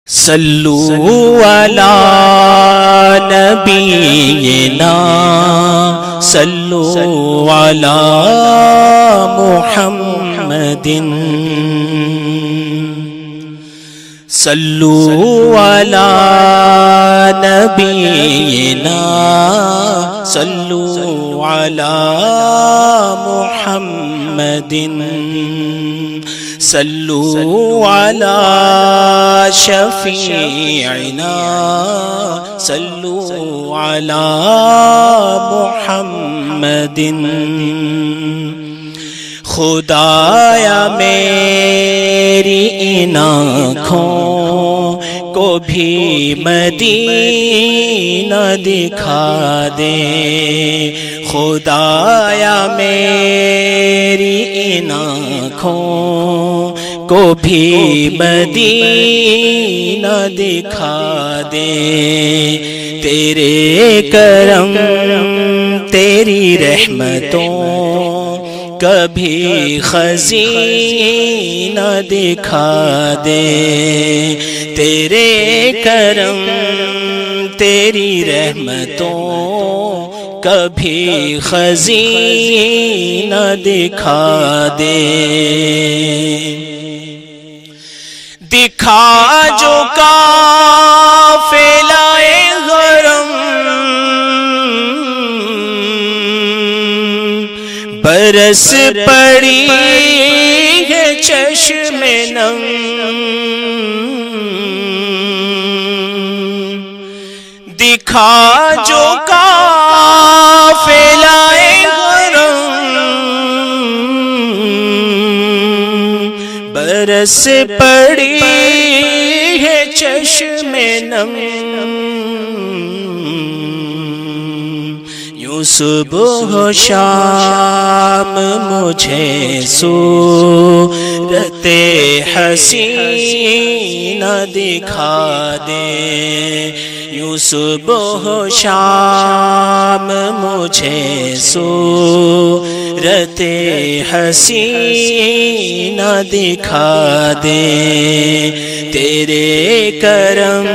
صلو علی نبینا صلو علی محمد صلو علی نبینا صلو علی محمد صلو علی شفیعنا صلو علی محمد خدایا میری ان آنکھوں کو بھی مدینہ دکھا دے خدایا میری ان آنکھوں کو بھی مدینہ دکھا دے تیرے کرم تیری رحمتوں کبھی خزینہ دکھا دے تیرے کرم تیری رحمتوں کبھی خزینہ دکھا دے دکھا جو قافلہ غرم برس پڑی ہے چشم نم دکھا جو قافلہ غرم برس پڑی ہے چشم نم یوں صبح و شام مجھے صورت حسینہ دکھا دے یوں صبح و شام مجھے صورت حسینہ دکھا دے تیرے کرم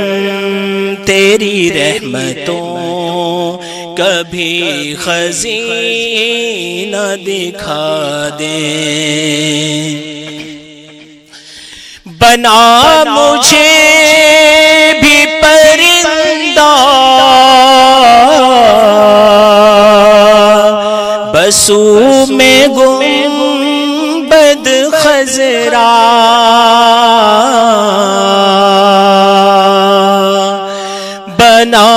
تیری رحمتوں کبھی خزینہ دکھا دے بنا مجھے بھی پرندہ بسو میں گنبد خضرا بنا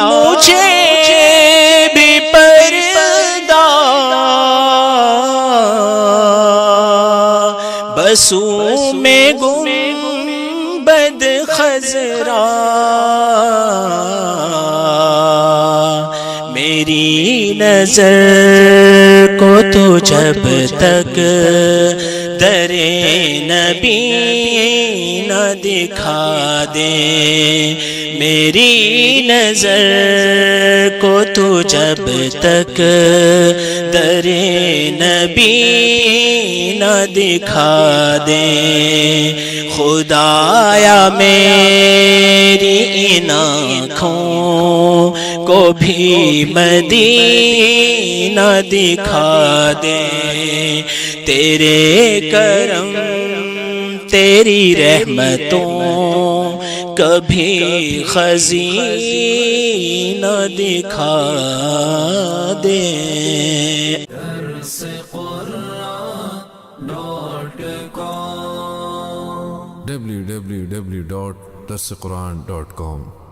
مجھے بسو میں گنبد خضرا میری نظر کو تو جب تک در نبی نہ دکھا دے میری نظر کو تو جب تک در نبی نہ دکھا دے خدایا میری ان آنکھوں کو بھی مدینہ دکھا دے تیرے کرم تیری رحمتوں کبھی خزینہ دکھا دے www.darsequran.com